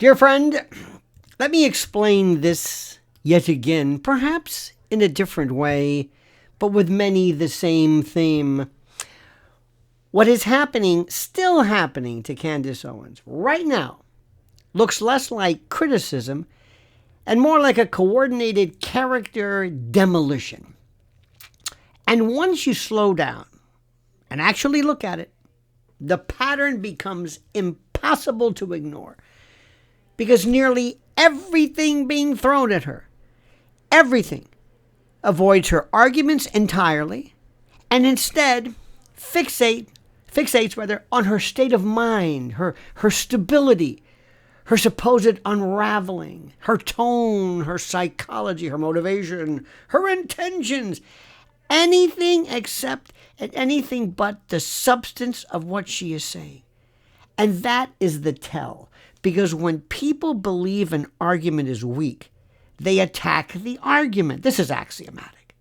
Dear friend, let me explain this yet again, perhaps in a different way, but with many the same theme. What is happening, still happening to Candace Owens right now, looks less like criticism and more like a coordinated character demolition. And once you slow down and actually look at it, the pattern becomes impossible to ignore because nearly everything being thrown at her, everything, avoids her arguments entirely and instead fixates on her state of mind, her stability, her supposed unraveling, her tone, her psychology, her motivation, her intentions, anything except and anything but the substance of what she is saying. And that is the tell, because when people believe an argument is weak, they attack the argument. This is axiomatic.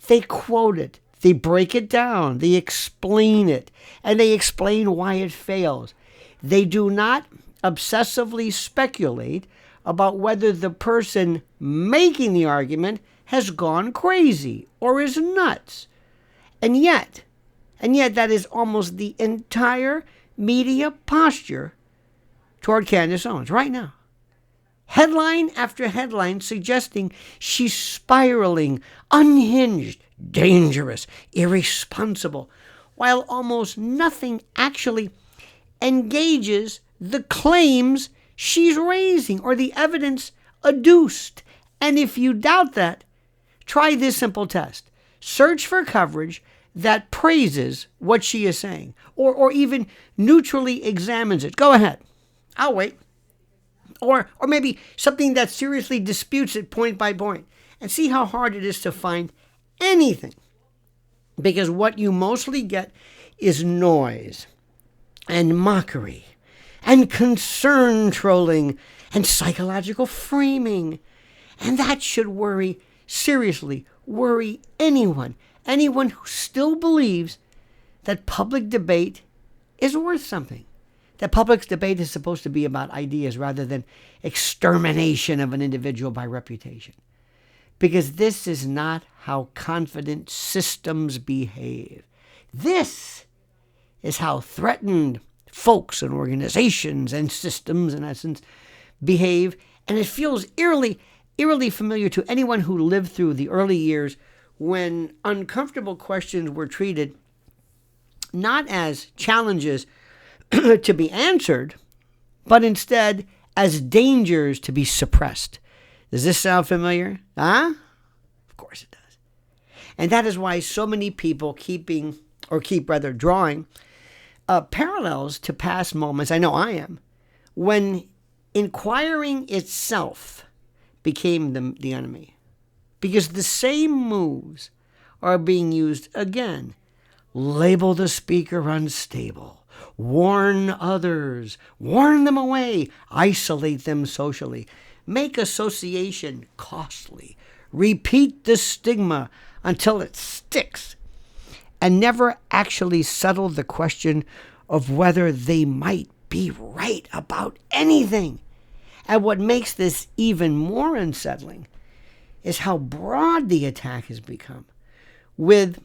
They quote it, they break it down, they explain it, and they explain why it fails. They do not obsessively speculate about whether the person making the argument has gone crazy or is nuts. And yet that is almost the entire media posture toward Candace Owens right now. Headline after headline suggesting she's spiraling, unhinged, dangerous, irresponsible, while almost nothing actually engages the claims she's raising or the evidence adduced. And if you doubt that, try this simple test. Search for coverage that praises what she is saying or even neutrally examines it. Go ahead. I'll wait. Or maybe something that seriously disputes it point by point, and see how hard it is to find anything. Because what you mostly get is noise and mockery and concern trolling and psychological framing. And that should seriously worry anyone who still believes that public debate is worth something. That public debate is supposed to be about ideas rather than extermination of an individual by reputation. Because this is not how confident systems behave. This is how threatened folks and organizations and systems, in essence, behave. And it feels eerily familiar to anyone who lived through the early years when uncomfortable questions were treated not as challenges to be answered, but instead as dangers to be suppressed. Does this sound familiar? Huh? Of course it does. And that is why so many people keep drawing parallels to past moments, I know I am, when inquiring itself became the enemy. Because the same moves are being used again. Label the speaker unstable. Warn others. Warn them away. Isolate them socially. Make association costly. Repeat the stigma until it sticks. And never actually settle the question of whether they might be right about anything. And what makes this even more unsettling is how broad the attack has become, with,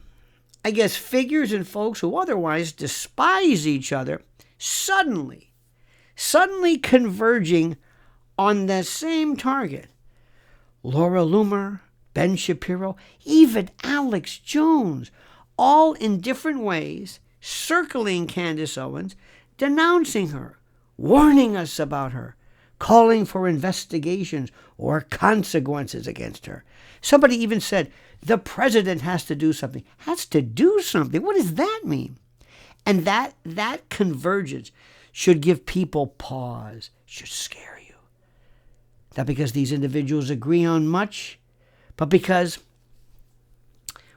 I guess, figures and folks who otherwise despise each other suddenly converging on the same target. Laura Loomer, Ben Shapiro, even Alex Jones, all in different ways circling Candace Owens, denouncing her, warning us about her, calling for investigations or consequences against her. Somebody even said, the president has to do something. Has to do something? What does that mean? And that convergence should give people pause, should scare you. Not because these individuals agree on much, but because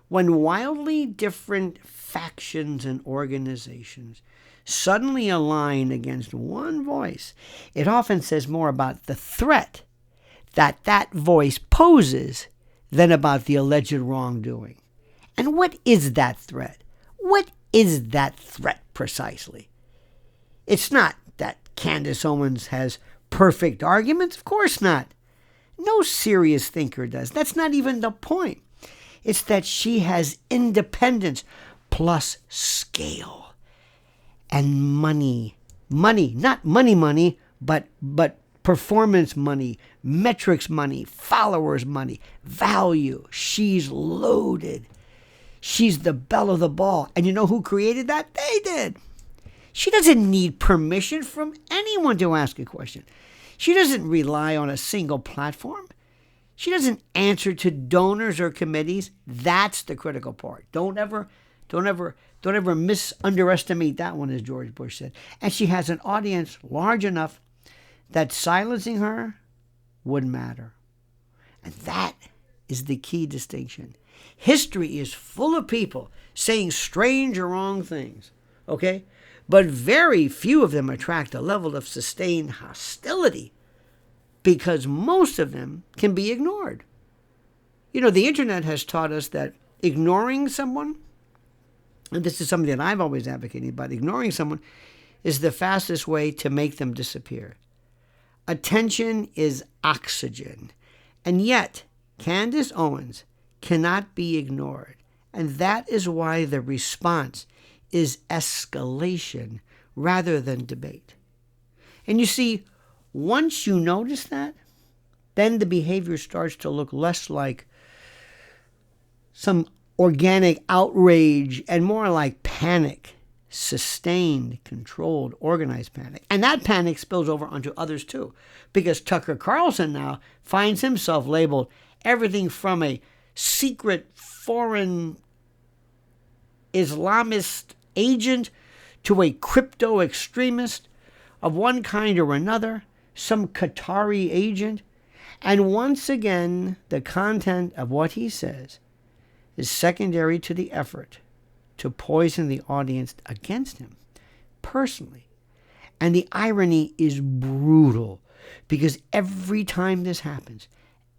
when wildly different factions and organizations suddenly align against one voice, it often says more about the threat that voice poses than about the alleged wrongdoing. And what is that threat? What is that threat precisely? It's not that Candace Owens has perfect arguments? Of course not. No serious thinker does. That's not even the point. It's that she has independence plus scale and money. Money, not money, but performance money, metrics money, followers money, value. She's loaded. She's the belle of the ball. And you know who created that? They did. She doesn't need permission from anyone to ask a question. She doesn't rely on a single platform. She doesn't answer to donors or committees. That's the critical part. Don't ever underestimate that one, as George Bush said. And she has an audience large enough that silencing her wouldn't matter. And that is the key distinction. History is full of people saying strange or wrong things, okay? But very few of them attract a level of sustained hostility because most of them can be ignored. You know, the internet has taught us that ignoring someone, and this is something that I've always advocated about, ignoring someone is the fastest way to make them disappear. Attention is oxygen. And yet, Candace Owens cannot be ignored. And that is why the response is escalation rather than debate. And you see, once you notice that, then the behavior starts to look less like some organic outrage and more like panic, sustained, controlled, organized panic. And that panic spills over onto others too, because Tucker Carlson now finds himself labeled everything from a secret foreign Islamist agent to a crypto extremist of one kind or another, some Qatari agent. And once again, the content of what he says is secondary to the effort to poison the audience against him personally. And the irony is brutal because every time this happens,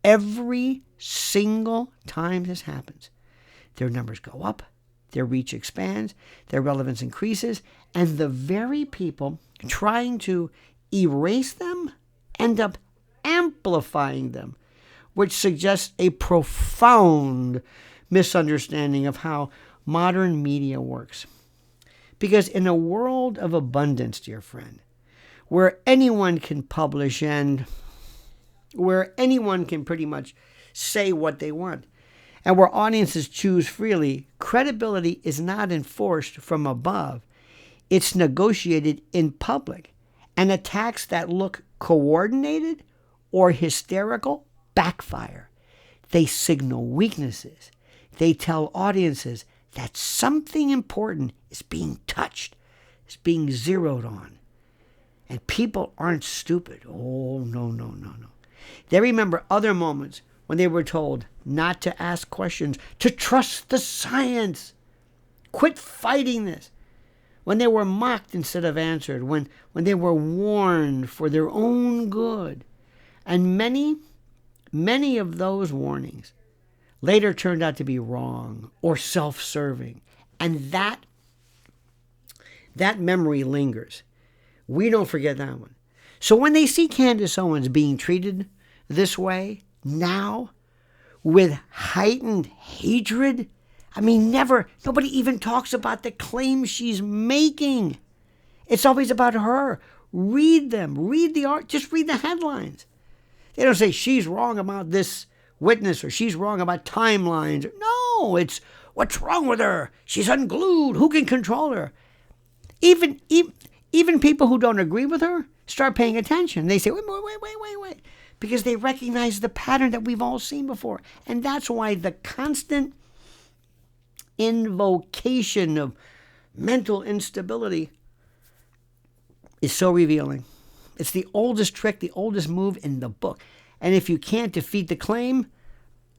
every single time this happens, their numbers go up, their reach expands, their relevance increases, and the very people trying to erase them end up amplifying them, which suggests a profound misunderstanding of how modern media works. Because in a world of abundance, dear friend, where anyone can publish and where anyone can pretty much say what they want, and where audiences choose freely, credibility is not enforced from above. It's negotiated in public, and attacks that look coordinated or hysterical backfire. They signal weaknesses. They tell audiences that something important is being touched, is being zeroed on. And people aren't stupid. Oh, no. They remember other moments when they were told not to ask questions, to trust the science, quit fighting this. When they were mocked instead of answered, when they were warned for their own good. And many of those warnings later turned out to be wrong or self-serving. And that memory lingers. We don't forget that one. So when they see Candace Owens being treated this way now with heightened hatred, I mean, nobody even talks about the claims she's making. It's always about her. Read them. Read the art. Just read the headlines. They don't say she's wrong about this witness or she's wrong about timelines. No, it's what's wrong with her? She's unglued. Who can control her? Even people who don't agree with her start paying attention. They say, wait. Because they recognize the pattern that we've all seen before. And that's why the constant invocation of mental instability is so revealing. It's the oldest trick, the oldest move in the book. And if you can't defeat the claim,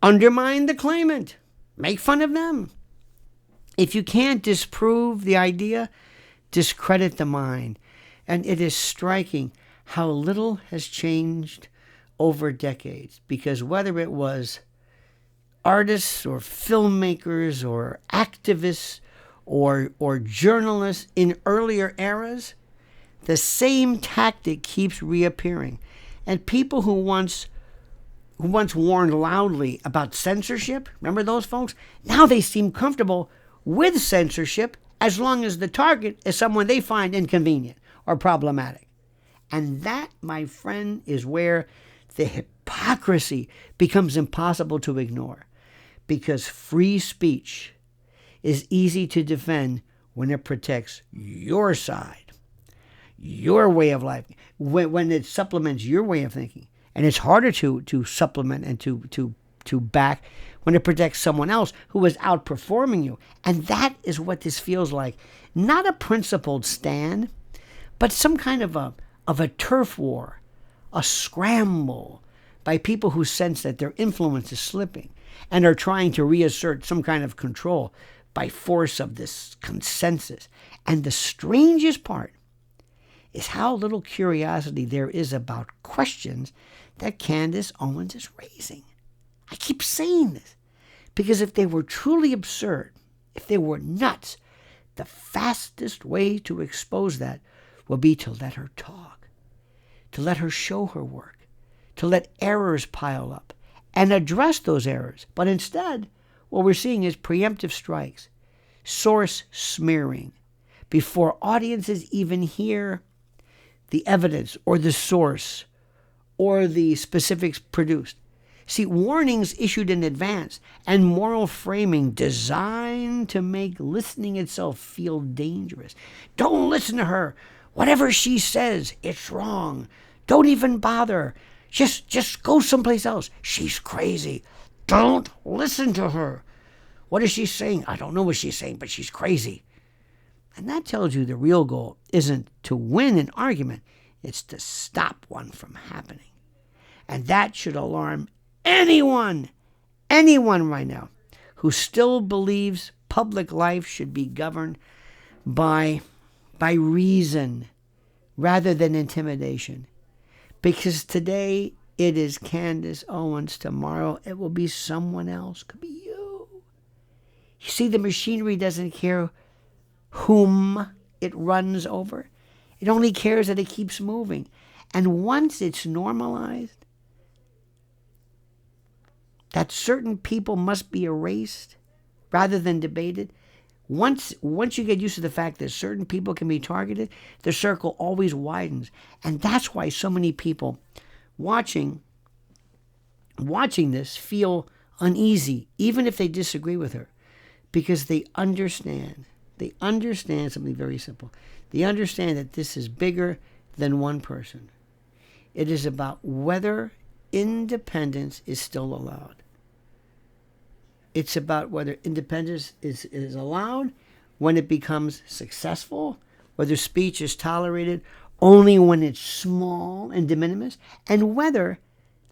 undermine the claimant. Make fun of them. If you can't disprove the idea, discredit the mind. And it is striking how little has changed over decades, because whether it was artists or filmmakers or activists or journalists in earlier eras, the same tactic keeps reappearing. And people who once warned loudly about censorship, remember those folks? Now they seem comfortable with censorship as long as the target is someone they find inconvenient or problematic. And that, my friend, is where the hypocrisy becomes impossible to ignore, because free speech is easy to defend when it protects your side, your way of life, when it supplements your way of thinking. And it's harder to supplement and to back when it protects someone else who is outperforming you. And that is what this feels like. Not a principled stand, but some kind of a turf war, a scramble by people who sense that their influence is slipping and are trying to reassert some kind of control by force of this consensus. And the strangest part is how little curiosity there is about questions that Candace Owens is raising. I keep saying this because if they were truly absurd, if they were nuts, the fastest way to expose that would be to let her talk, to let her show her work, to let errors pile up and address those errors. But instead, what we're seeing is preemptive strikes, source smearing, before audiences even hear the evidence or the source or the specifics produced. See, warnings issued in advance and moral framing designed to make listening itself feel dangerous. Don't listen to her. Whatever she says, it's wrong. Don't even bother. Just go someplace else. She's crazy. Don't listen to her. What is she saying? I don't know what she's saying, but she's crazy. And that tells you the real goal isn't to win an argument. It's to stop one from happening. And that should alarm anyone right now who still believes public life should be governed by reason rather than intimidation. Because today it is Candace Owens, tomorrow it will be someone else. Could be you. You see, the machinery doesn't care whom it runs over. It only cares that it keeps moving. And once it's normalized, that certain people must be erased rather than debated. Once you get used to the fact that certain people can be targeted, the circle always widens. And that's why so many people watching this feel uneasy, even if they disagree with her, because they understand something very simple. They understand that this is bigger than one person. It is about whether independence is still allowed. It's about whether independence is allowed when it becomes successful, whether speech is tolerated only when it's small and de minimis, and whether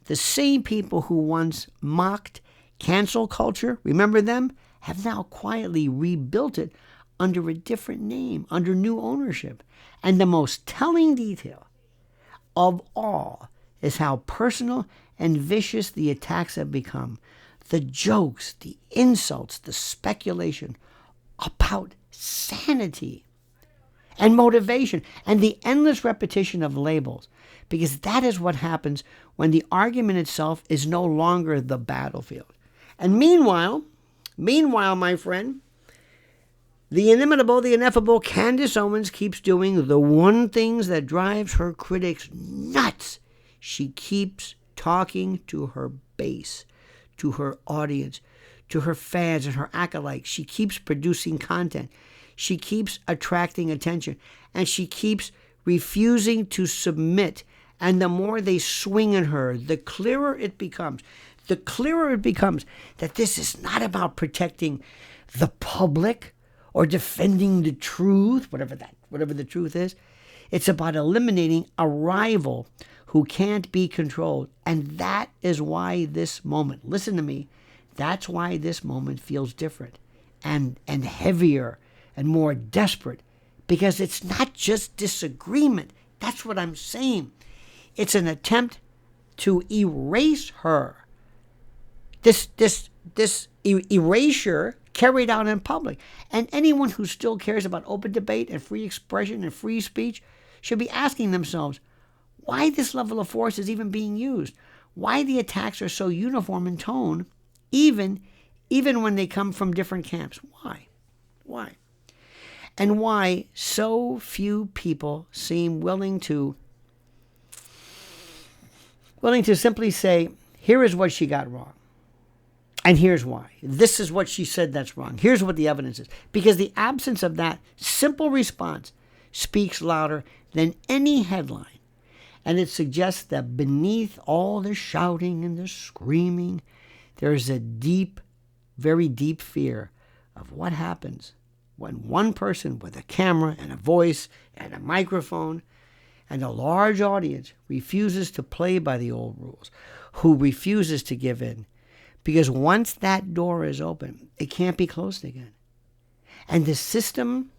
the same people who once mocked cancel culture, remember them, have now quietly rebuilt it under a different name, under new ownership. And the most telling detail of all is how personal and vicious the attacks have become. The jokes, the insults, the speculation about sanity and motivation and the endless repetition of labels, because that is what happens when the argument itself is no longer the battlefield. And meanwhile, my friend, the inimitable, the ineffable Candace Owens keeps doing the one things that drives her critics nuts. She keeps talking to her base, to her audience, to her fans and her acolytes. She keeps producing content. She keeps attracting attention. And she keeps refusing to submit. And the more they swing at her, the clearer it becomes. The clearer it becomes that this is not about protecting the public or defending the truth, whatever the truth is. It's about eliminating a rival who can't be controlled. And that is why this moment, listen to me, that's why this moment feels different and heavier and more desperate, because it's not just disagreement. That's what I'm saying. It's an attempt to erase her. This erasure carried out in public. And anyone who still cares about open debate and free expression and free speech should be asking themselves why this level of force is even being used, why the attacks are so uniform in tone, even when they come from different camps. Why? And why so few people seem willing to simply say, here is what she got wrong. And here's why. This is what she said that's wrong. Here's what the evidence is. Because the absence of that simple response speaks louder than any headline. And it suggests that beneath all the shouting and the screaming, there's a deep, very deep fear of what happens when one person with a camera and a voice and a microphone and a large audience refuses to play by the old rules, who refuses to give in. Because once that door is open, it can't be closed again. And the system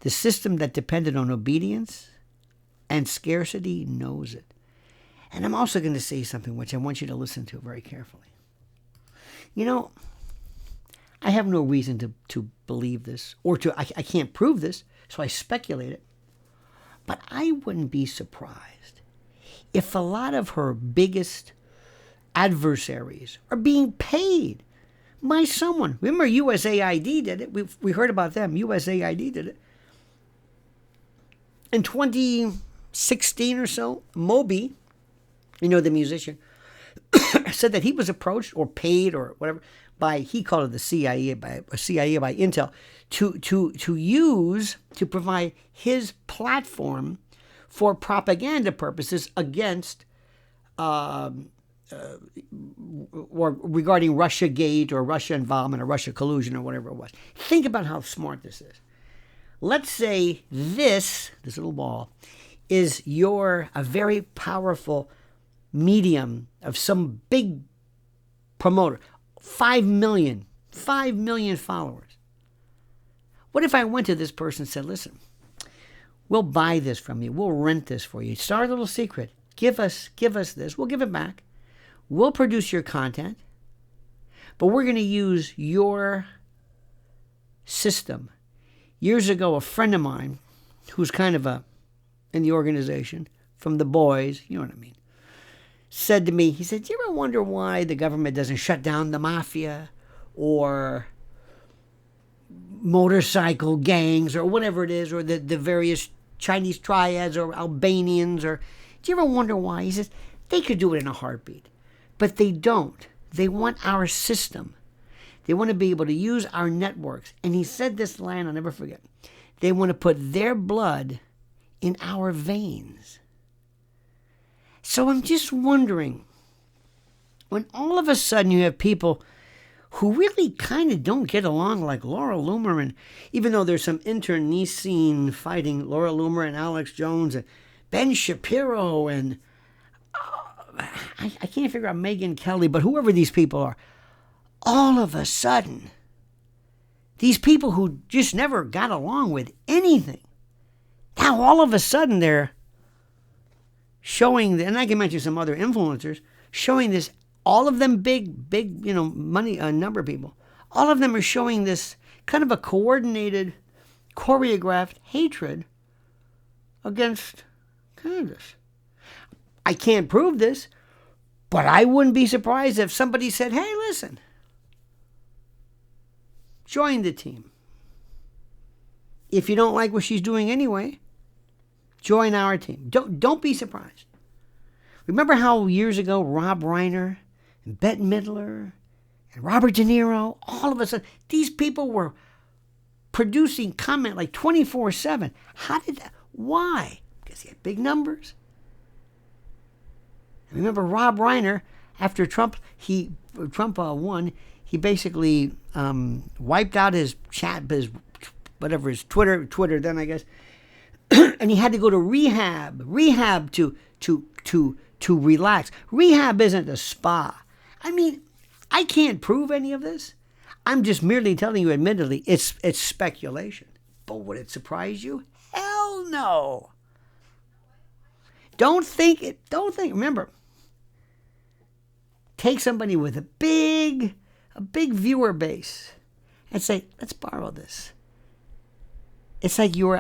that depended on obedience and scarcity knows it. And I'm also going to say something which I want you to listen to very carefully. You know, I have no reason to believe this, or I can't prove this, so I speculate it. But I wouldn't be surprised if a lot of her biggest adversaries are being paid by someone. Remember, USAID did it. We heard about them. USAID did it. In 2016 or so, Moby, the musician, said that he was approached or paid or whatever by, he called it the CIA, by Intel, to provide his platform for propaganda purposes against or regarding Russiagate or Russia involvement or Russia collusion or whatever it was. Think about how smart this is. Let's say this little ball is a very powerful medium of some big promoter, 5 million followers. What if I went to this person and said, listen, we'll buy this from you. We'll rent this for you. Start a little secret. Give us this. We'll give it back. We'll produce your content. But we're going to use your system. Years ago, a friend of mine, who's kind of in the organization, from the boys, you know what I mean, said to me, he said, do you ever wonder why the government doesn't shut down the mafia or motorcycle gangs or whatever it is, or the various Chinese triads or Albanians, or do you ever wonder why? He says, they could do it in a heartbeat, but they don't. They want our system. They want to be able to use our networks. And he said this line, I'll never forget. They want to put their blood in our veins. So I'm just wondering, when all of a sudden you have people who really kind of don't get along, like Laura Loomer, and even though there's some internecine fighting, Laura Loomer and Alex Jones and Ben Shapiro and I can't figure out Megyn Kelly, but whoever these people are, all of a sudden, these people who just never got along with anything, now all of a sudden they're showing, and I can mention some other influencers, showing this, all of them big, money, number of people, all of them are showing this kind of a coordinated, choreographed hatred against Candace. I can't prove this, but I wouldn't be surprised if somebody said, hey, listen, join the team. If you don't like what she's doing anyway, join our team. Don't be surprised. Remember how years ago Rob Reiner and Bette Midler and Robert De Niro, all of a sudden, these people were producing content like 24/7. How did that? Why? Because he had big numbers. Remember Rob Reiner, after Trump won, he basically wiped out his chat, his Twitter then I guess, and he had to go to rehab to relax. Rehab isn't a spa. I mean, I can't prove any of this. I'm just merely telling you, admittedly, it's speculation. But would it surprise you? Hell no. Don't think. Remember, take somebody with a big viewer base and say, let's borrow this. It's like your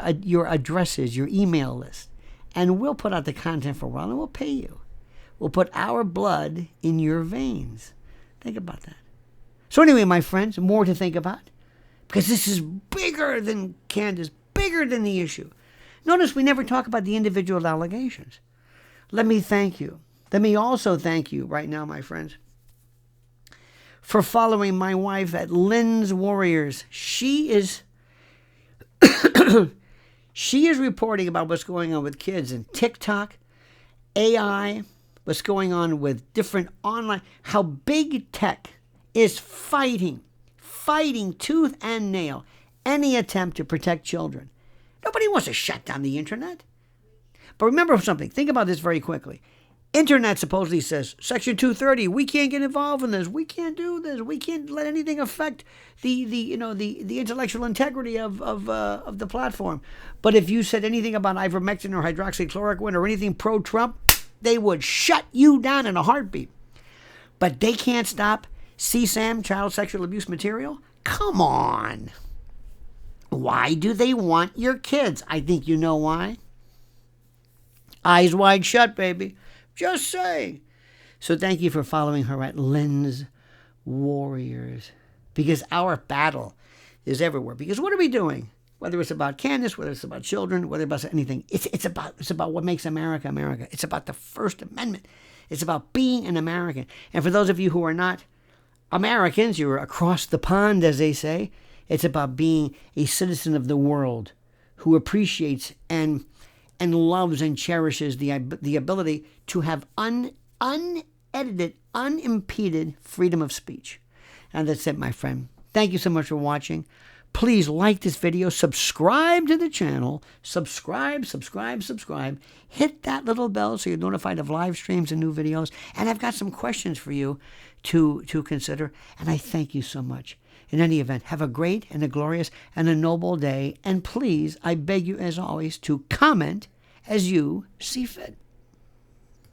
addresses, your email list. And we'll put out the content for a while and we'll pay you. We'll put our blood in your veins. Think about that. So anyway, my friends, more to think about. Because this is bigger than Candace, bigger than the issue. Notice we never talk about the individual allegations. Let me thank you. Let me also thank you right now, my friends, for following my wife at Lynn's Warriors. She is she is reporting about what's going on with kids and TikTok, AI, what's going on with different online, how big tech is fighting tooth and nail any attempt to protect children. Nobody wants to shut down the internet. But remember something. Think about this very quickly. Internet supposedly says, Section 230, we can't get involved in this. We can't do this. We can't let anything affect the intellectual integrity of the platform. But if you said anything about ivermectin or hydroxychloroquine or anything pro-Trump, they would shut you down in a heartbeat. But they can't stop CSAM, child sexual abuse material? Come on. Why do they want your kids? I think you know why. Eyes wide shut, baby. Just saying. So thank you for following her at Lynn's Warriors. Because our battle is everywhere. Because what are we doing? Whether it's about Candace, whether it's about children, whether it's about anything, it's about what makes America America. It's about the First Amendment. It's about being an American. And for those of you who are not Americans, you're across the pond, as they say, it's about being a citizen of the world who appreciates and loves and cherishes the ability to have unedited, unimpeded freedom of speech. And that's it, my friend. Thank you so much for watching. Please like this video. Subscribe to the channel. Subscribe. Hit that little bell so you're notified of live streams and new videos. And I've got some questions for you to consider. And I thank you so much. In any event, have a great and a glorious and a noble day. And please, I beg you as always to comment as you see fit.